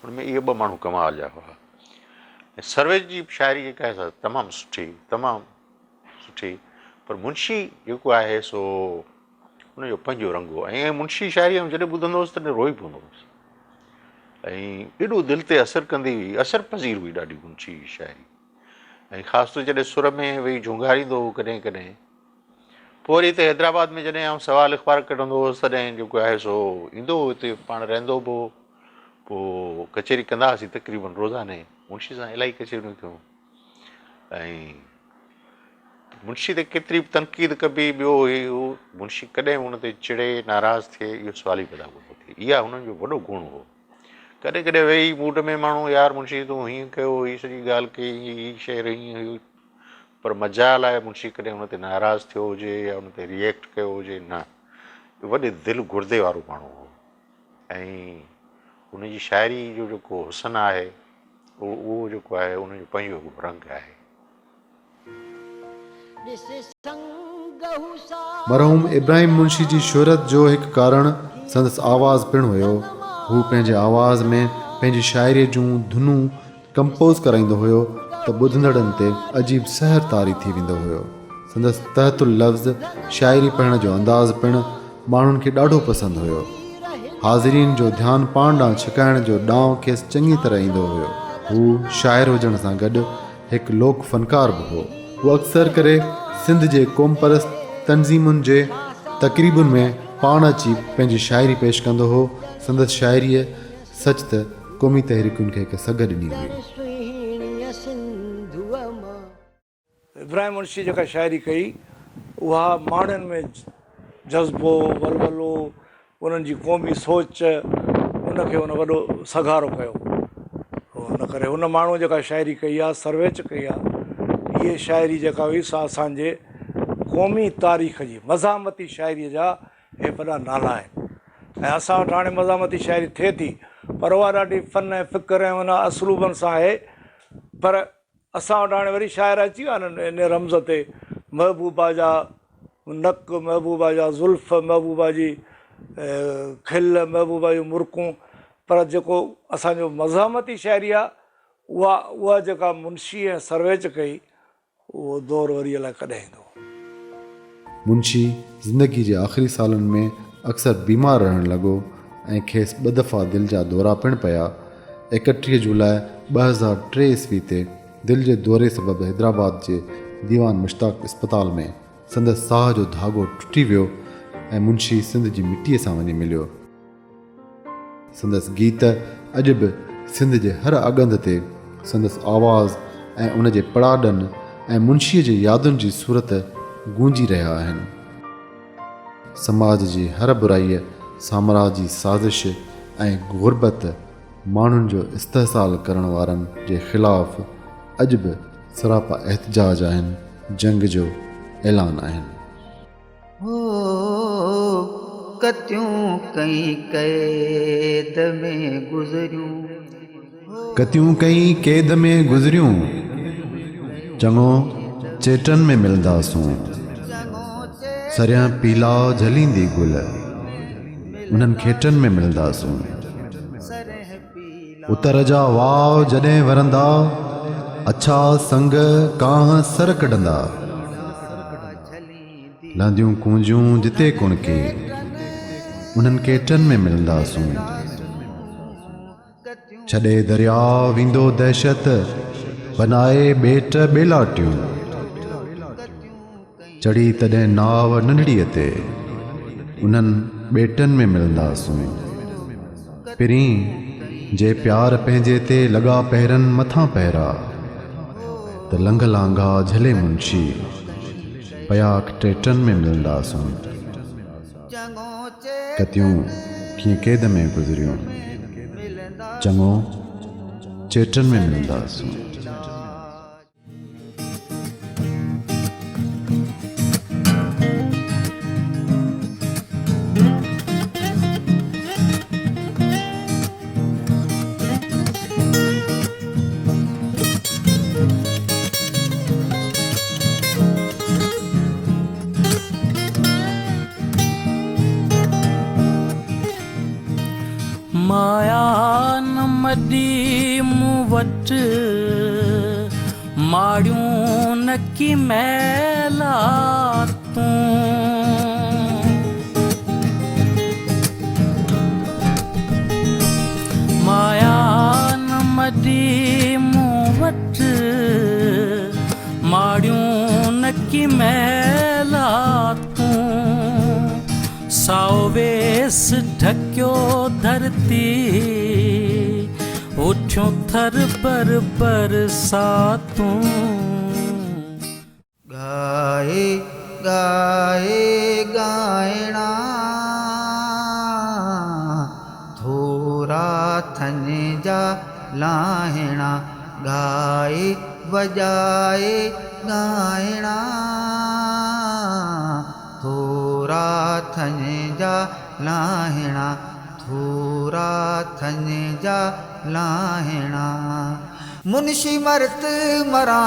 उनमें इहे ॿ माण्हू कमाल जा हुआ। ऐं सर्वेज जी शाइरी जेका आहे तमामु सुठी, तमामु सुठी, पर मुंशी जेको आहे सो उनजो पंहिंजो रंग हो। ऐं मुंशी शाइरी जॾहिं ॿुधंदो हुउसि तॾहिं रोई पवंदो हुउसि ऐं एॾो दिलि ते असरु कंदी हुई, असरु पज़ीर हुई ॾाढी मुंशी जी शाइरी। ऐं ख़ासि तौर जॾहिं सुर में वेही झुंगारींदो हो कॾहिं कॾहिं। पोइ वरी हिते हैदराबाद में जॾहिं आउं सवाल अख़बार कढंदो हुउसि तॾहिं जेको आहे सो ईंदो हो हिते, पाण रहंदो बि हो। पोइ कचहरी कंदा हुआसीं तक़रीबन रोज़ाने, मुंशी सां इलाही कचहरियूं थियूं। ऐं मुंशी ते केतिरी बि तनक़ीद कबी, ॿियो इहो मुंशी कॾहिं हुन ते चिड़े नाराज़ थिए इहो सुवाल ई पैदा कोन थिए। इहा हुननि जो वॾो गुण हो। कॾहिं कॾहिं वेही मूड में माण्हू यार मुंशी तूं हीअं कयो, हीअ सॼी ॻाल्हि कई, हीअ शइ हीअं हुई, पर मजाल आहे मुंशी कॾहिं हुन ते नाराज़ थियो हुजे या हुन ते रिएक्ट कयो हुजे न। वॾे दिलि गुर्दे वारो माण्हू हो। ऐं हुनजी शाइरी जो जेको हुसन आहे उहो जेको आहे उनजो पंहिंजो रंग आहे। मरहूम इब्राहिम मुंशी जी शोहरत जो हिकु कारण संदसि आवाज़ पिणु हुयो। हू पंहिंजे आवाज़ में पंहिंजी शाइरीअ जूं धुनूं कंपोज़ कराईंदो हुयो त ॿुधंदड़नि ते अजीब सहर तारी थी वेंदो हुयो। संदसि तहतुल लफ़्ज़ शाइरी पढ़ण जो अंदाज़ पिणु माण्हुनि खे ॾाढो पसंदि हुयो। हाज़िरीन जो ध्यानु पाण ॾांहुं छिकाइण जो ॾांहुं खेसि चङी तरह ईंदो हुयो। हू शाइर हुजण सां गॾु हिकु लोक फनकार बि हो। हू अक्सर करे सिंध जे क़ौम परस्त तंज़ीमुनि जे तक़रीबुनि में पाण अची पंहिंजी शाइरी पेश कंदो हो। संदसि शाइरीअ सच त क़ौमी तहरीकुनि खे हिकु सघ ॾिनी हुई। इब्राहिम मुंशी जेका शाइरी कई उहा माण्हुनि में जज़्बो, वलवलो, उन्हनि जी क़ौमी सोच, उनखे उन वॾो सघारो कयो। हुन करे हुन माण्हू जेका शाइरी कई आहे, सर्वेच कई आहे, इहे शाइरी जेका हुई सा असांजे क़ौमी तारीख़ जी मज़ामती शाइरीअ जा हे वॾा नाला आहिनि। ऐं असां वटि हाणे मज़ामती शाइरी थिए थी, पर उहा ॾाढी फ़न ऐं फ़िक्र ऐं उन असलूबनि सां आहे। पर असां वटि हाणे वरी शाइर अची विया आहिनि इन रमज़ ते, महबूबा जा नक, महबूबा जा ज़ुल्फ़, महबूबा जी खिल, महबूबा जूं मुर्कूं। पर जेको असांजो मज़ामती शाइरी आहे उहा जेका मुंशी ऐं सर्वेच कई, उहो दौर वरी अलाए कॾहिं ईंदो। मुंशी ज़िंदगी जे आख़िरी सालनि में अक्सर बीमार रहणु लॻो ऐं खेसि 2 दफ़ा दिलि जा दौरा पिणु पिया। 31 जुलाई 2003 ईस्वी ते दिलि जे दौरे सबबि हैदराबाद जे दीवान मुश्ताक इस्पताल में संदसि साह जो धाॻो टुटी वियो ऐं मुंशी सिंध जी मिटीअ सां वञी मिलियो। संदसि गीत अॼु बि सिंध जे हर अगंद ते संदसि आवाज़ ऐं उन जे पड़ाॾनि ऐं मुंशीअ जे यादुनि जी सूरत गूंजी रहिया आहिनि। समाज जी हर बुराईअ, साम्राज जी साज़िश ऐं गुरबत, माण्हुनि जो इस्तेहसाल करण वारनि जे ख़िलाफ़ अॼु बि सरापा एहतजाज आहिनि, जंग जो ऐलान आहिनि। कतियूं कई क़ैद में गुज़रियूं, कतियूं कई क़ैद में गुज़रियूं, चङो चेटनि में मिलंदासूं। सरियां पीला झलींदी गुल, उन्हनि खेटनि में मिलंदासूं। उतर जा वाव जॾहिं वरंदा, अच्छा संग कांह सर कढंदा। लहंदियूं कूंजियूं जिते कुणके, उन्हनि केटनि में मिलंदासूं। छॾे दरिया वेंदो दहशत, बनाए ॿेट ॿेलाटियूं। चढ़ी तॾहिं नाव नंढड़ीअ ते, उन्हनि ॿेटनि में मिलंदासूं। पिरीं जे प्यार पंहिंजे ते लॻा पहिरनि मथां पहिरा, त लंघ लांघा झले मुंशी, पया टेटनि में मिलंदासूं। कतियूं कीअं क़ैद में गुज़रियूं, चङो चेटनि में मिलंदासूं। माया न मडी मूं वटि माड़ियूं न की मैला तूं माया न मडी मूं वटि माड़ियूं न की मैला तूं साओ वेस ढकियो धरती उठियो थर पर सातूं गाए गाए गाइणा थोरा थन जा लाहिणा गाए वजाए गाइणा थोरा थन जा लाहिणा थोरा थन जा लाहिणा मुंशी मरत मरा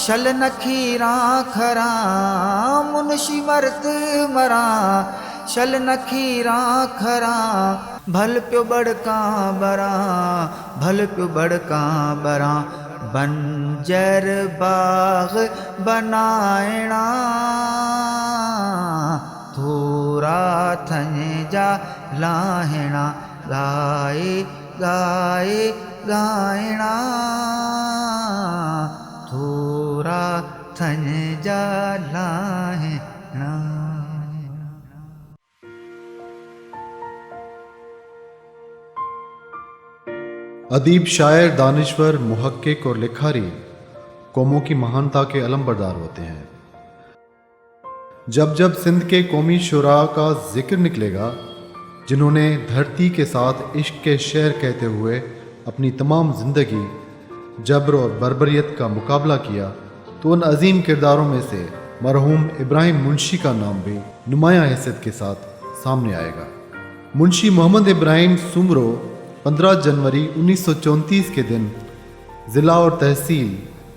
शल नखीरा खरा मुंशी मरत मरा शल नखीरा खरा भल प्यो बड़का बरा भल प्यो बड़का बरा बंजर बाग बनाइणा थोरा थन जा लाहिणा गाए गाए गाइणा थोरा थन जा लाहिणा। अदीब, शायर, दानिश्वर, मुहक्किक और लिखारी कौमों की महानता के अलमबरदार होते हैं। जब जब सिंध के कौमी शुरा का जिक्र निकलेगा जिन्होंने धरती के साथ इश्क के शेर कहते हुए अपनी तमाम ज़िंदगी जबर और बर्बरियत का मुकाबला किया, तो उन अजीम किरदारों में से मरहूम इब्राहिम मुंशी का नाम भी नुमायां हैसियत के साथ सामने आएगा। मुंशी मोहम्मद इब्राहिम सुमरो 15 जनवरी 1934 के दिन ज़िला और तहसील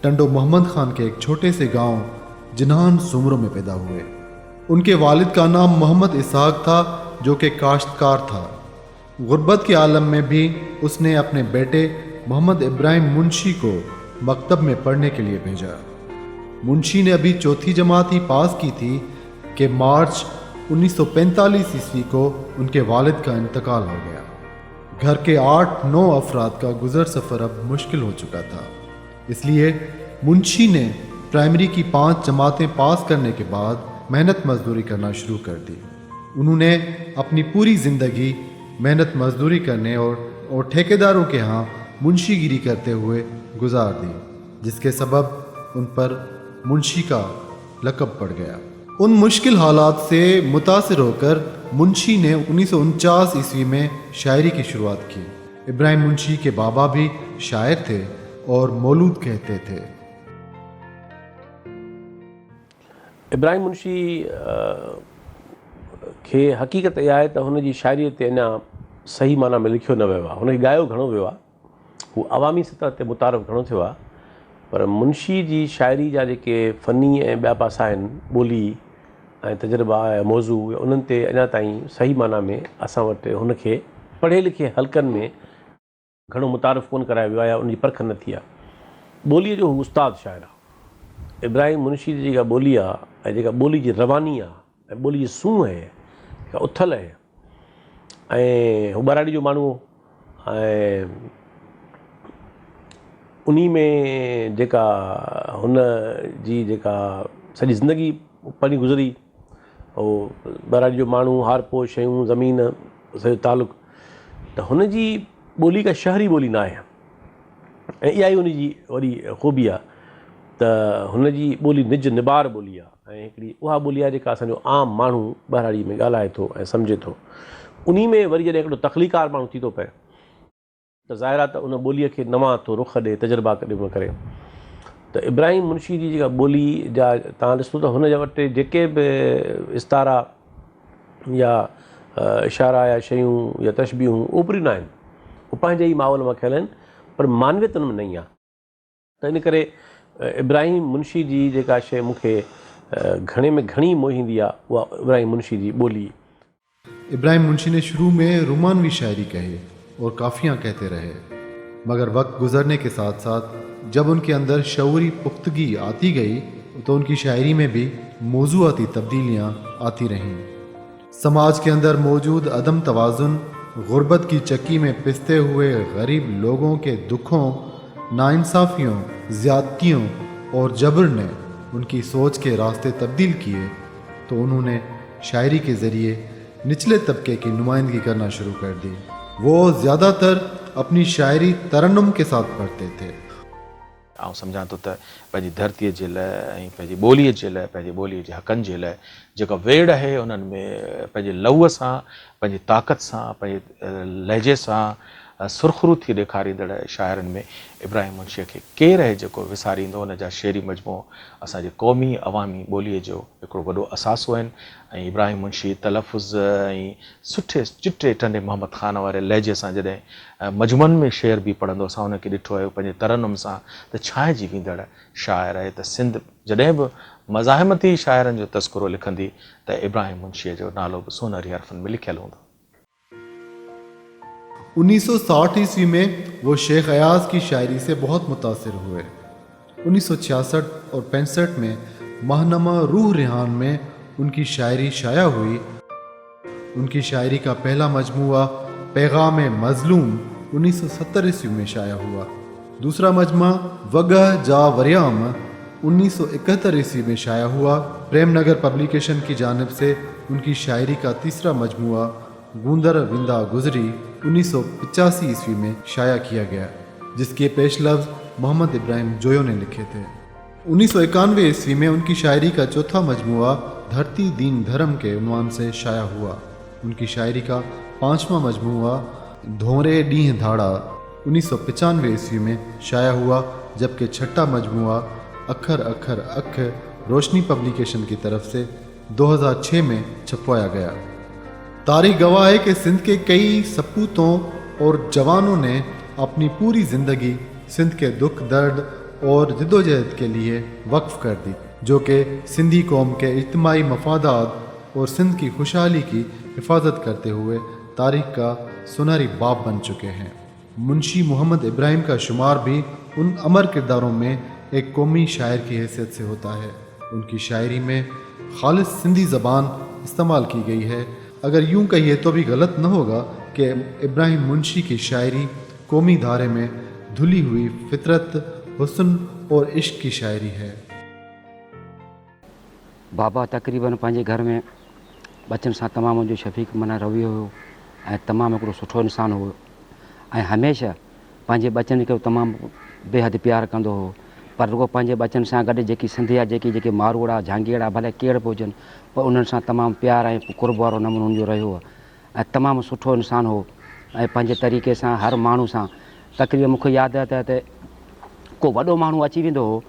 टंडो मोहम्मद खान के एक छोटे से गांव जिन्हान सुमरो में पैदा हुए। उनके वालिद का नाम मोहम्मद इसहाक था, जो कि काश्तकार था। गुर्बत के आलम में भी उसने अपने बेटे मोहम्मद इब्राहिम मुंशी को मकतब में पढ़ने के लिए भेजा। मुंशी ने अभी चौथी जमात ही पास की थी कि मार्च 1945 ईस्वी को उनके वालिद का इंतकाल हो गया। घर के 8-9 अफराद का गुजर सफ़र अब मुश्किल हो चुका था। इसलिए मुंशी ने प्राइमरी की 5 जमातें पास करने के बाद मेहनत मजदूरी करना शुरू कर दी। उन्होंने अपनी पूरी ज़िंदगी मेहनत मजदूरी करने और ठेकेदारों के यहाँ मुंशीगिरी करते हुए गुजार दी, जिसके सबब उन पर मुंशी का लक़ब पड़ गया। उन मुश्किल हालात से मुतासिर होकर मुंशी ने 1949 ईस्वी में शायरी की शुरुआत की। इब्राहिम मुंशी के बाबा भी शायर थे और मौलूद कहते थे। इब्राहिम मुंशी खे हक़ीक़त इहा आहे त हुनजी शाइरीअ ते अञा सही माना में लिखियो न वियो आहे। हुनखे ॻायो घणो वियो आहे, हू अवामी सतह ते मुतारफ़ घणो थियो आहे, पर मुंशी जी शाइरी जा जेके फ़नी ऐं ॿिया पासा आहिनि, ॿोली ऐं तजुर्बा ऐं मौज़ू, उन्हनि ते अञा ताईं सही माना में असां वटि हुनखे पढ़े लिखे हल्कनि में घणो मुतारफ़ कोन करायो वियो आहे या उनजी परख न थी आहे। ॿोलीअ जो हू उस्ताद शाइर आहे। इब्राहिम मुंशी जी जेका ॿोली आहे ऐं जेका ॿोली जी रवानी आहे ऐं ॿोली जी सूंहं आहे, जेका उथल आहे, ऐं हू ॿराड़ी जो माण्हू ऐं उन्ही में जेका हुन जी जेका सॼी ज़िंदगी पंहिंजी गुज़री, उहो ॿराड़ी जो माण्हू, हारपो शयूं, ज़मीन, सॼो तालुक़ु, त हुनजी ॿोली का शहरी ॿोली न आहे। ऐं इहा ई उनजी वॾी ख़ूबी आहे त हुनजी ॿोली निज निबार ॿोली आहे ऐं हिकिड़ी उहा ॿोली आहे जेका असांजो आम माण्हू ॿराड़ी में ॻाल्हाए थो ऐं सम्झे थो। उन्ही में वरी जॾहिं हिकिड़ो तख़लीकार माण्हू थी थो पए त ज़ाहिर आहे त उन ॿोलीअ खे नवां थो रुख ॾिए, तजुर्बा ॾिए करे। त इब्राहिम मुंशी जी जेका ॿोली जा तव्हां ॾिसो त हुन जे वटि जेके बि इस्तारा या इशारा या शयूं या तशबीहूं ओपरियूं न आहिनि, उहे पंहिंजे ई माहौल में खयल आहिनि, पर मानवियत उन में न आहे। त इन करे इब्राहिम मुंशी जी जेका शइ मूंखे घणे में घणी मोहींदी आहे, उहा इब्राहिम मुंशी जी ॿोली। इब्राहिम मुंशी ने शुरू में रोमानवी शायरी कही और काफ़ियाँ कहते रहे, मगर वक्त गुजरने के साथ साथ जब उनके अंदर शऊरी पुख्तगी आती गई तो उनकी शायरी में भी मौजूआती तब्दीलियाँ आती रहीं। समाज के अंदर मौजूद अदम तवाज़ुन, गुर्बत की चक्की में पिसते हुए गरीब लोगों के दुखों, नाइंसाफ़ियों, ज़्यादतियों और जबर ने उनकी सोच के रास्ते तब्दील किए तो उन्होंने शायरी के ज़रिए निचले तबके की नुमाइंदगी करना शुरू कर दी। वो ज़्यादातर अपनी शायरी तरन्नुम के साथ पढ़ते थे। ऐं सम्झां थो त पंहिंजी धरतीअ जे लाइ ऐं पंहिंजी ॿोलीअ जे लाइ, पंहिंजी ॿोलीअ जे हक़नि जे लाइ जेका वेड़ आहे उन्हनि में पंहिंजे लहूअ सां, पंहिंजी ताक़त सां, पंहिंजे लहजे सां सुरखरू थी ॾेखारींदड़ शाइरनि में इब्राहिम मुंशीअ खे केरु आहे जेको विसारींदो। उन जा शेरी मजमू असांजे क़ौमी अवामी ॿोलीअ जो हिकिड़ो वॾो असासो आहिनि ऐं इब्राहिम मुंशी तलफ़ुज़ ऐं सुठे चिटे टंडे मोहम्मद ख़ान वारे लहजे सां जॾहिं मजमुअनि में शेर बि पढ़ंदो, असां हुनखे ॾिठो आहे पंहिंजे तरन्नुम सां त छाइजी वेंदड़ शाइर आहे। त सिंध जॾहिं बि मज़ाहिमती शाइरनि जो तस्करो लिखंदी त इब्राहिम मुंशीअ जो नालो बि सोनहरी हर्फ़नि में लिखियलु हूंदो। 1960 ईस्वी में वो शेख अयाज की शायरी से बहुत मुतासिर हुए। 1966 और 65 में माहनामा रूह रेहान में उनकी शायरी शाया हुई। उनकी शायरी का पहला मजमुआ पैगाम मजलूम 1970 ईस्वी में शाया हुआ। दूसरा मजमा वगह जा वरियाम 1971 ईस्वी में शाया हुआ। प्रेमनगर पब्लिकेशन की जानिब से उनकी शायरी का तीसरा मजमुआ गूंदर विंदा गुजरी 1985 ईस्वी में शाया किया गया, जिसके पेश लफ्ज़ मोहम्मद इब्राहिम जोयो ने लिखे थे। 1991 ईस्वी में उनकी शायरी का चौथा मजमुआ धरती दीन धर्म के उन्वान से शाया हुआ। उनकी शायरी का पांचवा मजमुआ धोरे डीह धाड़ा 1995 ईस्वी में शाया हुआ, जबकि छठा मजमुआ अखर अखर अख रोशनी पब्लिकेशन की तरफ से 2006 में छपवाया गया। तारीख गवाह है कि सिंध के कई सपूतों और जवानों ने अपनी पूरी ज़िंदगी सिंध के दुख दर्द और जद्दोजहद के लिए वक्फ कर दी, जो कि सिंधी कौम के इज्तिमाई मफादात और सिंध की खुशहाली की हिफाजत करते हुए तारीख का सुनहरी बाब बन चुके हैं। मुंशी मोहम्मद इब्राहिम का शुमार भी उन अमर किरदारों में एक कौमी शायर की हैसियत से होता है। उनकी शायरी में खालिस सिंधी ज़बान इस्तेमाल की गई है। अगर यूं कहिए तो भी गलत न होगा कि इब्राहिम मुंशी की शायरी कौमी धारे में धुली हुई फितरत, हुस्न और इश्क की शायरी है। बाबा तकरीबन पंहिंजे घर में बचनि सां तमामु मुंहिंजो शफ़ीक़ माना रवैयो हुयो ऐं तमामु हिकिड़ो सुठो इंसानु हुयो ऐं हमेशह पंहिंजे बचनि खे तमामु बेहदि प्यारु कंदो हुओ। पर रुगो पंहिंजे बचनि सां गॾु जेकी सिंधी आहे, जेके मारवाड़ा झांगीड़ा भले केर बि हुजनि, पर उन्हनि सां तमामु प्यारु ऐं कुर्ब वारो नमूनो हुनजो रहियो आहे ऐं तमामु सुठो इंसानु हो ऐं पंहिंजे तरीक़े सां हर माण्हू सां तकरीबन मूंखे यादि आहे त को वॾो माण्हू अची वेंदो हो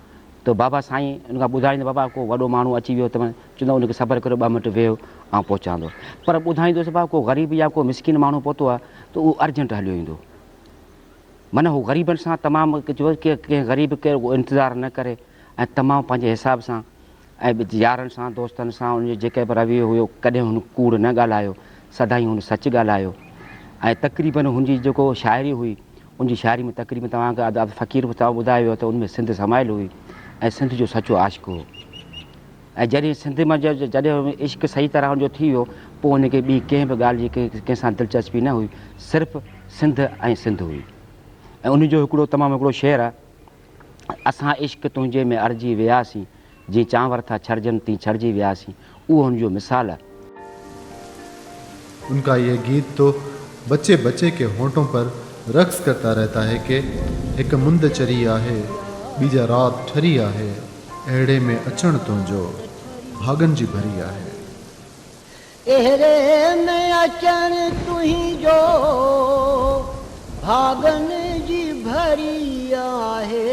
त बाबा साईं उनखां ॿुधाईंदो, बाबा को वॾो माण्हू अची वियो त चवंदो उनखे सबर करो 2 मिंट वेहो ऐं पहुचाईंदो। पर ॿुधाईंदोसि बाबा को ग़रीब या को मिसकिन माण्हू पहुतो आहे त उहो अर्जेंट हलियो ईंदो। माना हू ग़रीबनि सां तमामु कंहिं ग़रीब खे इंतज़ारु न करे ऐं तमामु पंहिंजे हिसाब सां ऐं यारनि सां दोस्तनि सां उनजो जेके बि रवैयो हुयो, कॾहिं हुन कूड़ न ॻाल्हायो, सदाईं हुन सच ॻाल्हायो। ऐं तक़रीबन हुनजी जेको शाइरी हुई, उनजी शाइरी में तक़रीबन तव्हांखे फ़क़ीर तव्हां ॿुधायो त उनमें सिंध समायल हुई ऐं सिंध जो सचो आशिक़ु हो। ऐं जॾहिं सिंध में जॾहिं इश्क सही तरह हुनजो थी वियो, पोइ हुनखे ॿी कंहिं बि ॻाल्हि जी कंहिंसां दिलचस्पी न हुई, सिर्फ़ु सिंध ऐं सिंध हुई। ऐं उनजो हिकिड़ो तमामु हिकिड़ो शेर आहे, असां इश्क तुंहिंजे में अर्जी वियासीं, जीअं चांवर था छड़जनि तीअं छड़जी वियासीं, उहो हुनजो मिसाल आहे। उनका ये गीत तो बच्चे बच्चे के होंठों पर रक्स करता रहता है कि एक मुंद चरी आहे, बीजा रात ठरी आहे, अहिड़े में अचण तुंहिंजो भागन जी भरी आहे। अहिड़े में अचण तुंहिंजो भागन जी भरी आहे,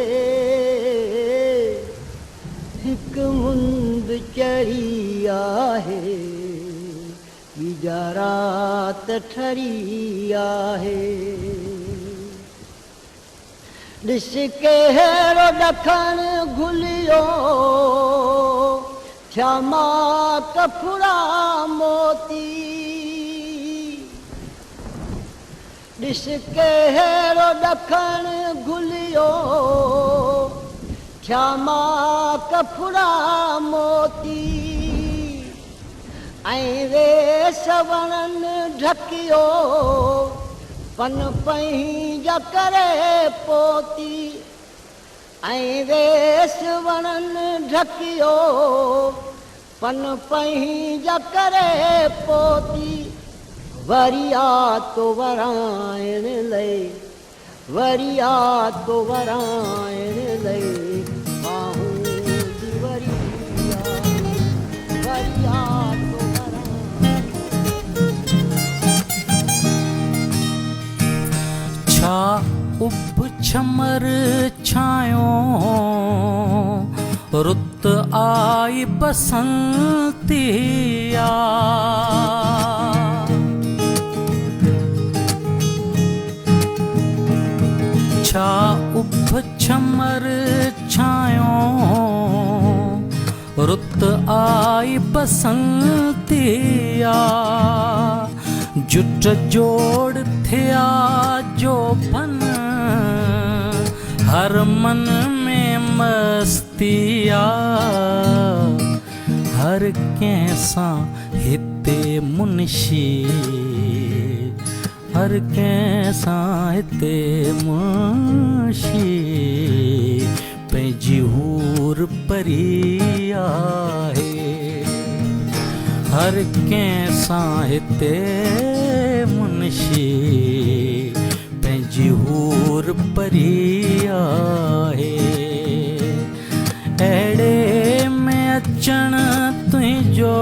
हिकु मुंद चढ़ी आहे, बीजा रात ठरी आहे। ॾिस कहिड़ो ॾखण घुलियो, थिया मां कफड़ा मोती, ॾिस कहिड़ो ॾखण घुलियो थिया मां कफड़ा मोती ऐं वेस वणनि ढकियो पन पंहिंजा करे पोती ऐं वेस वणनि ढकियो पन पंहिंजा करे पोती वरिया तो वराइण लई वरिया तो वराइण लई बाहूं जी वरिया वरिया तो वराइण छा उब छमर छायो रुत आई बसंतिया छा उब छमर छायो रुत आई बसंतिया जुट जोड़ थिया जो पन हर मन में मस्तिया हर कंहिंसां हिते मुंशी हर कंहिंसां हिते मुंशी पंहिंजी हूर परी आहे हर कंहिंसां हिते मुंशी पंहिंजी हूर परी आहे अहिड़े में अचण तुंहिंजो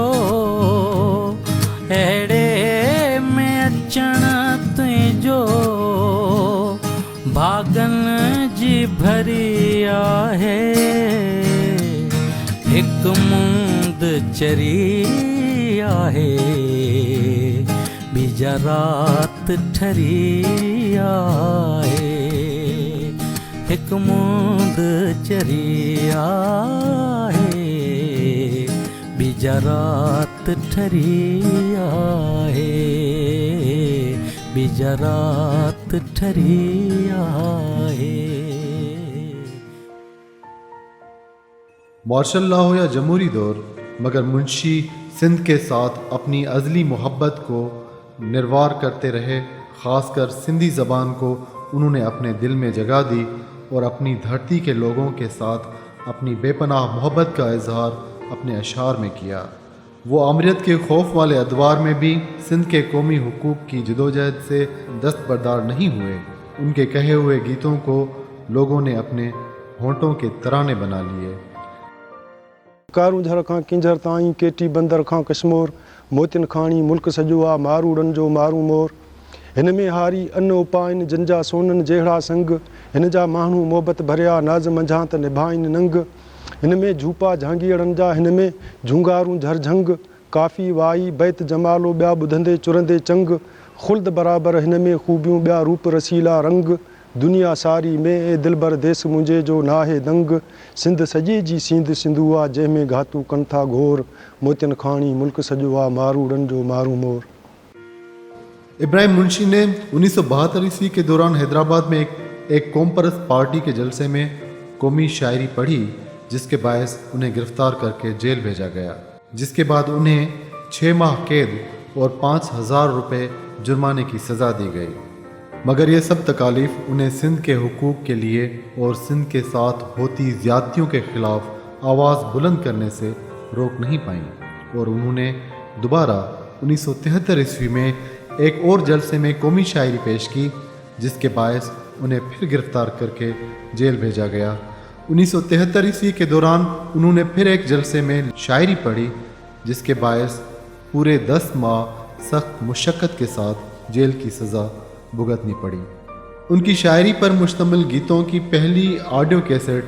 अहिड़े में अचण तुंहिंजो भागन जी भरी आहे हिकु मुंद चरी आहे बीजा रात ठरी आहे हिकु मुंद चरी आहे बीजा रात ठरी आहे बीजा रात ठरी आहे। मार्शल लॉ हो या जमहूरी दौर, मगर मुंशी सिंध के साथ अपनी अज़ली मोहब्बत को निर्वार करते रहे। ख़ासकर सिंधी ज़बान को उन्होंने अपने दिल में जगह दी और अपनी धरती के लोगों के साथ अपनी बेपनाह मोहब्बत का इजहार अपने अशार में किया। वो आमरीत के खौफ वाले अदवार में भी सिंध के कौमी हुकूक की जदोजहद से दस्तबरदार नहीं हुए। उनके कहे हुए गीतों को लोगों ने अपने होंठों के तराने बना लिए। कारूं झर खां किंझर ताईं केटी बंदर खां कश्मोर मोतियुनि खाणी मुल्क सॼो आहे मारूड़नि जो मारू मोर हिन में हारी अन उपाइनि जिन जा सोननि जहिड़ा संग हिन जा माण्हू मोहबत भरिया नाज़ मंझां त निभाइनि नंग हिन में झूपा झांगीअड़नि जा हिन में झूंगारूं झरझंग काफ़ी वाई बैत जमालो ॿिया ॿुधंदे चुरंदे चंग ख़ुल्द बराबरि हिन में ख़ूबियूं ॿिया रूप रसीला रंग दुनिया सारी में ए दिलबर देस मुंहिंजे जो नाहे दंग सिंध सॼी जी सींध सिंधू आहे जंहिंमें घातू कनि था घोर मोतियुनि खाणी मुल्क सॼो आहे मारूड़नि जो मारू मोर। इब्राहिम मुंशी ने 1972 ईस्वी के दौरान हैदराबाद में एक कौम परस्त पार्टी के जलसे में कौमी शायरी पढ़ी, जिसके बायस उन्हें गिरफ्तार करके जेल भेजा गया, जिसके बाद उन्हें 6 माह कैद और 5,000 रुपये जुर्माने की सज़ा दी गई। मगर ये सब तकालीफ उन्हें सिंध के हुकूक के लिए और सिंध के साथ होती ज़्यादतियों के ख़िलाफ़ आवाज़ बुलंद करने से रोक नहीं पाई और उन्होंने दोबारा 1973 ईस्वी में एक और जलसे में कौमी शायरी पेश की, जिसके बायस उन्हें फिर गिरफ्तार करके जेल भेजा गया। 1973 ईस्वी के दौरान उन्होंने फिर एक जलसे में शायरी पढ़ी, जिसके बायस पूरे 10 माह सख्त मुशक्क़त के साथ जेल की सज़ा भुगतनी पड़ी। उनकी शायरी पर मुश्तमिल गीतों की पहली ऑडियो कैसेट